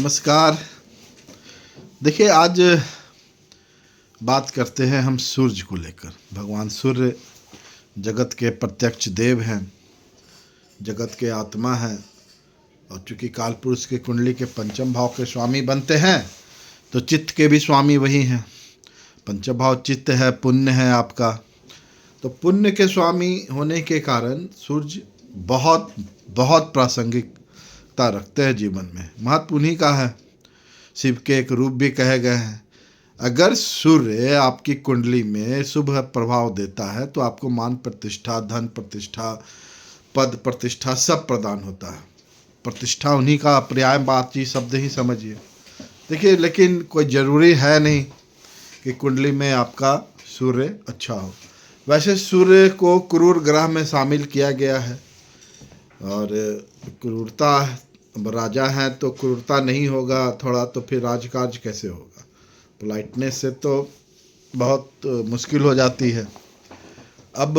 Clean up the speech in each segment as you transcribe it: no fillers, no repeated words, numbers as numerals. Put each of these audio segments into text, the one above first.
नमस्कार। देखिए, आज बात करते हैं हम सूर्य को लेकर। भगवान सूर्य जगत के प्रत्यक्ष देव हैं, जगत के आत्मा हैं, और चूँकि काल पुरुष की कुंडली के पंचम भाव के स्वामी बनते हैं तो चित्त के भी स्वामी वही हैं। पंचम भाव चित्त है, पुण्य है आपका। तो पुण्य के स्वामी होने के कारण सूर्य बहुत बहुत प्रासंगिकता रखते हैं जीवन में। महत्व उन्हीं का है। शिव के एक रूप भी कहे गए हैं। अगर सूर्य आपकी कुंडली में शुभ प्रभाव देता है तो आपको मान प्रतिष्ठा, धन प्रतिष्ठा, पद प्रतिष्ठा सब प्रदान होता है। प्रतिष्ठा उन्हीं का पर्याय बातचीत शब्द ही समझिए। देखिए, लेकिन कोई ज़रूरी है नहीं कि कुंडली में आपका सूर्य अच्छा हो। वैसे सूर्य को क्रूर ग्रह में शामिल किया गया है, और क्रूरता, राजा हैं तो क्रूरता नहीं होगा थोड़ा, तो फिर राजकाज कैसे होगा। पोलाइटनेस से तो बहुत मुश्किल हो जाती है। अब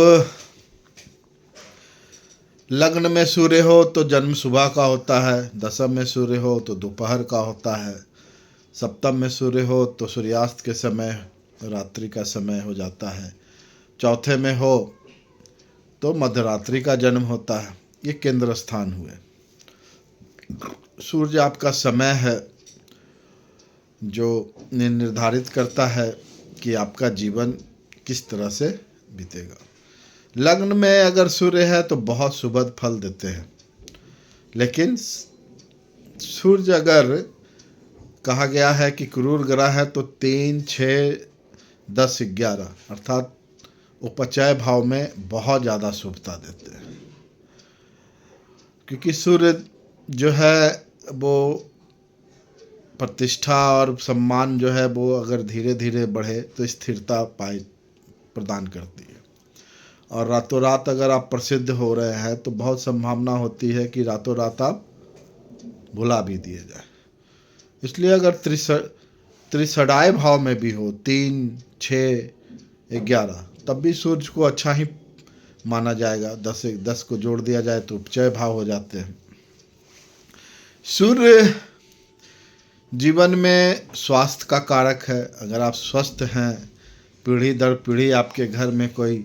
लग्न में सूर्य हो तो जन्म सुबह का होता है, दशम में सूर्य हो तो दोपहर का होता है, सप्तम में सूर्य हो तो सूर्यास्त के समय, रात्रि का समय हो जाता है, चौथे में हो तो मध्यरात्रि का जन्म होता है। ये केंद्र स्थान हुए। सूर्य आपका समय है जो निर्धारित करता है कि आपका जीवन किस तरह से बीतेगा। लग्न में अगर सूर्य है तो बहुत शुभ फल देते हैं, लेकिन सूर्य अगर कहा गया है कि क्रूर ग्रह है तो 3, 6, 10, 11 अर्थात उपचय भाव में बहुत ज़्यादा शुभता देते हैं। क्योंकि सूर्य जो है वो प्रतिष्ठा और सम्मान जो है वो अगर धीरे धीरे बढ़े तो स्थिरता प्रदान करती है। और रातों रात अगर आप प्रसिद्ध हो रहे हैं तो बहुत संभावना होती है कि रातों रात आप भुला भी दिए जाए। इसलिए अगर त्रिसड़ाय भाव में भी हो, 3, 6, 11, तब भी सूर्य को अच्छा ही माना जाएगा। 10 को जोड़ दिया जाए तो उपचय भाव हो जाते हैं। सूर्य जीवन में स्वास्थ्य का कारक है। अगर आप स्वस्थ हैं, पीढ़ी दर पीढ़ी आपके घर में कोई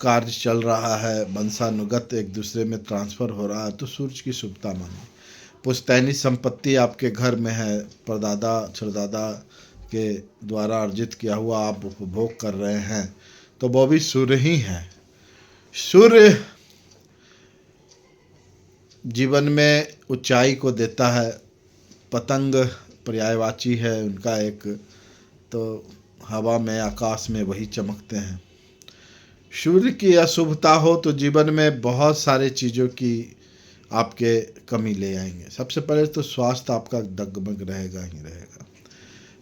कार्य चल रहा है, वंशानुगत एक दूसरे में ट्रांसफ़र हो रहा है, तो सूर्य की शुभता मानिए। पुश्तैनी संपत्ति आपके घर में है, परदादा छरदादा के द्वारा अर्जित किया हुआ आप उपभोग कर रहे हैं, तो वो भी सूर्य ही है। सूर्य जीवन में ऊंचाई को देता है। पतंग पर्यायवाची है उनका एक, तो हवा में, आकाश में वही चमकते हैं। सूर्य की अशुभता हो तो जीवन में बहुत सारे चीज़ों की आपके कमी ले आएंगे। सबसे पहले तो स्वास्थ्य आपका डगमग रहेगा ही रहेगा।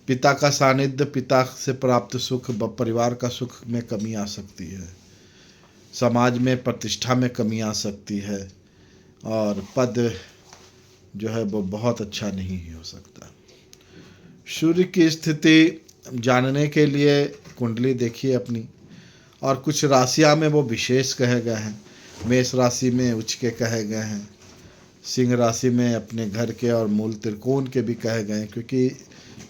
पिता का सानिध्य, पिता से प्राप्त सुख, परिवार का सुख में कमी आ सकती है। समाज में प्रतिष्ठा में कमी आ सकती है, और पद जो है वो बहुत अच्छा नहीं हो सकता। सूर्य की स्थिति जानने के लिए कुंडली देखिए अपनी, और कुछ राशियां में वो विशेष कहे गए हैं। मेष राशि में उच्च के कहे गए हैं, सिंह राशि में अपने घर के और मूल त्रिकोण के भी कहे गए हैं, क्योंकि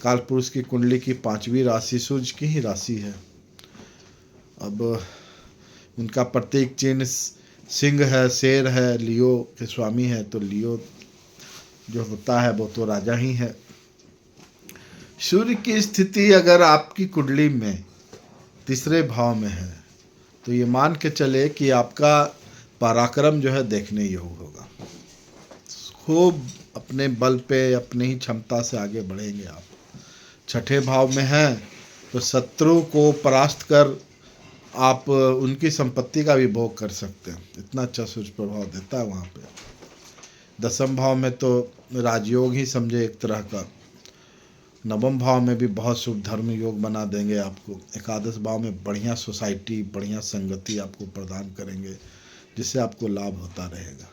काल पुरुष की कुंडली की 5वीं राशि सूर्य की ही राशि है। अब उनका प्रतीक चिन्ह सिंह है, शेर है, लियो के स्वामी है, तो लियो जो होता है वो तो राजा ही है। सूर्य की स्थिति अगर आपकी कुंडली में तीसरे भाव में है तो ये मान के चले कि आपका पराक्रम जो है देखने योग्य होगा। खूब अपने बल पे, अपनी ही क्षमता से आगे बढ़ेंगे आप। छठे भाव में हैं तो शत्रु को परास्त कर आप उनकी संपत्ति का भी भोग कर सकते हैं। इतना अच्छा सूर्य प्रभाव देता है वहाँ पे। दसम भाव में तो राजयोग ही समझे एक तरह का। नवम भाव में भी बहुत शुभ धर्म योग बना देंगे आपको। एकादश भाव में बढ़िया सोसाइटी, बढ़िया संगति आपको प्रदान करेंगे, जिससे आपको लाभ होता रहेगा।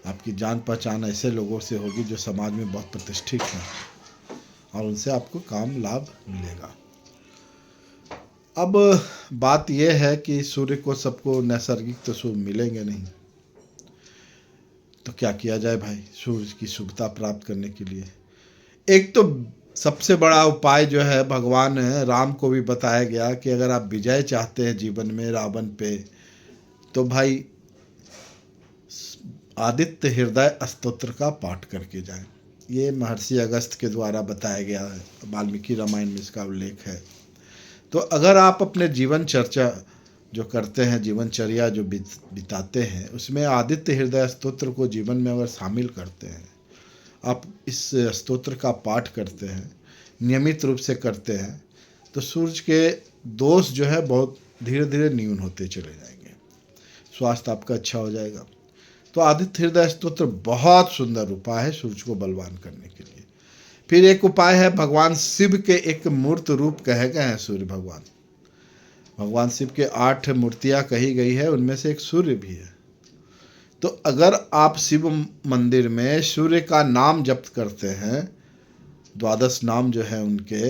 आपकी जान पहचान ऐसे लोगों से होगी जो समाज में बहुत प्रतिष्ठित हैं, और उनसे आपको काम लाभ मिलेगा। अब बात यह है कि सूर्य को सबको नैसर्गिक तो शुभ मिलेंगे नहीं, तो क्या किया जाए भाई सूर्य की शुभता प्राप्त करने के लिए? एक तो सबसे बड़ा उपाय जो है भगवान राम को भी बताया गया कि अगर आप विजय चाहते हैं जीवन में रावण पे, तो भाई आदित्य हृदय स्तोत्र का पाठ करके जाएं। ये महर्षि अगस्त के द्वारा बताया गया है, वाल्मीकि रामायण में इसका उल्लेख है। तो अगर आप अपने जीवन चर्चा जो करते हैं, जीवनचर्या जो बिताते हैं, उसमें आदित्य हृदय स्तोत्र को जीवन में अगर शामिल करते हैं, आप इस स्तोत्र का पाठ करते हैं, नियमित रूप से करते हैं, तो सूर्य के दोष जो है बहुत धीरे धीरे न्यून होते चले जाएंगे, स्वास्थ्य आपका अच्छा हो जाएगा। तो आदित्य हृदय स्तोत्र बहुत सुंदर उपाय है सूर्य को बलवान करने के लिए। फिर एक उपाय है, भगवान शिव के एक मूर्त रूप कहे गए हैं सूर्य भगवान। भगवान शिव के 8 मूर्तियां कही गई है, उनमें से एक सूर्य भी है। तो अगर आप शिव मंदिर में सूर्य का नाम जप करते हैं, 12 नाम जो है उनके,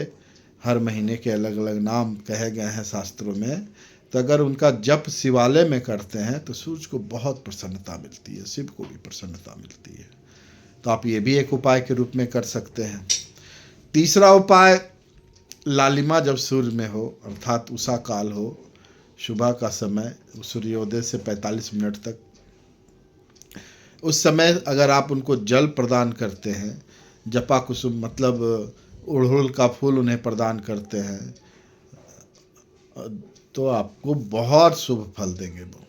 हर महीने के अलग अलग नाम कहे गए हैं शास्त्रों में, तो अगर उनका जप शिवालय में करते हैं तो सूर्य को बहुत प्रसन्नता मिलती है, शिव को भी प्रसन्नता मिलती है। तो आप ये भी एक उपाय के रूप में कर सकते हैं। तीसरा उपाय, लालिमा जब सूर्य में हो, अर्थात उषा काल हो, सुबह का समय, सूर्योदय से 45 मिनट तक, उस समय अगर आप उनको जल प्रदान करते हैं, जपा कुसुम मतलब उड़हुल का फूल उन्हें प्रदान करते हैं, तो आपको बहुत शुभ फल देंगे वो।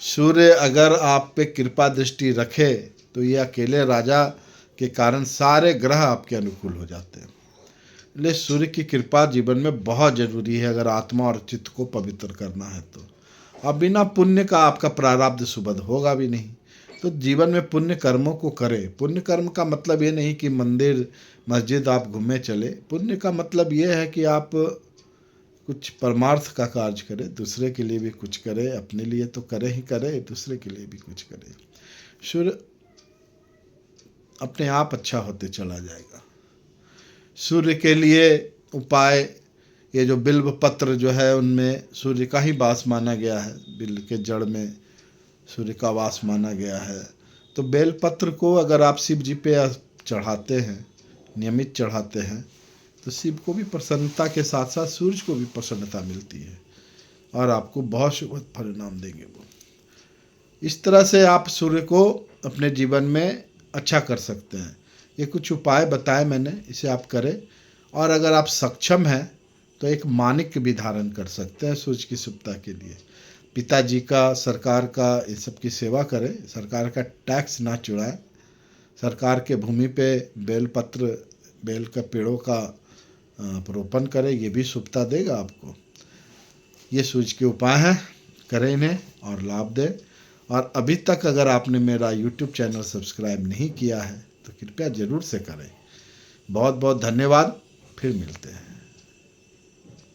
सूर्य अगर आप पे कृपा दृष्टि रखे तो ये अकेले राजा के कारण सारे ग्रह आपके अनुकूल हो जाते हैं। इसलिए सूर्य की कृपा जीवन में बहुत जरूरी है अगर आत्मा और चित्त को पवित्र करना है तो। अब बिना पुण्य का आपका प्रारब्ध सुबद होगा भी नहीं। तो जीवन में पुण्य कर्मों को करें। पुण्य कर्म का मतलब ये नहीं कि मंदिर मस्जिद आप घूमे चले। पुण्य का मतलब ये है कि आप कुछ परमार्थ का कार्य करें, दूसरे के लिए भी कुछ करें, अपने लिए तो करें ही करें, दूसरे के लिए भी कुछ करें। सूर्य अपने आप अच्छा होते चला जाएगा। सूर्य के लिए उपाय, ये जो बिल्व पत्र जो है उनमें सूर्य का ही वास माना गया है, बिल्व के जड़ में सूर्य का वास माना गया है। तो बेल पत्र को अगर आप शिव जी पे चढ़ाते हैं, नियमित चढ़ाते हैं, तो शिव को भी प्रसन्नता के साथ साथ सूर्य को भी प्रसन्नता मिलती है और आपको बहुत शुभ परिणाम देंगे वो। इस तरह से आप सूर्य को अपने जीवन में अच्छा कर सकते हैं। ये कुछ उपाय बताए मैंने, इसे आप करें। और अगर आप सक्षम हैं तो एक मानिक भी धारण कर सकते हैं सूर्य की शुभता के लिए। पिताजी का, सरकार का, इन सब की सेवा करें, सरकार का टैक्स ना चुराएं, सरकार के भूमि पे बेलपत्र, बेल का पेड़ों का रोपण करें, ये भी शुभता देगा आपको। ये सूर्य के उपाय हैं, करें इन्हें और लाभ दें। और अभी तक अगर आपने मेरा YouTube चैनल सब्सक्राइब नहीं किया है तो कृपया ज़रूर से करें। बहुत बहुत धन्यवाद, फिर मिलते हैं।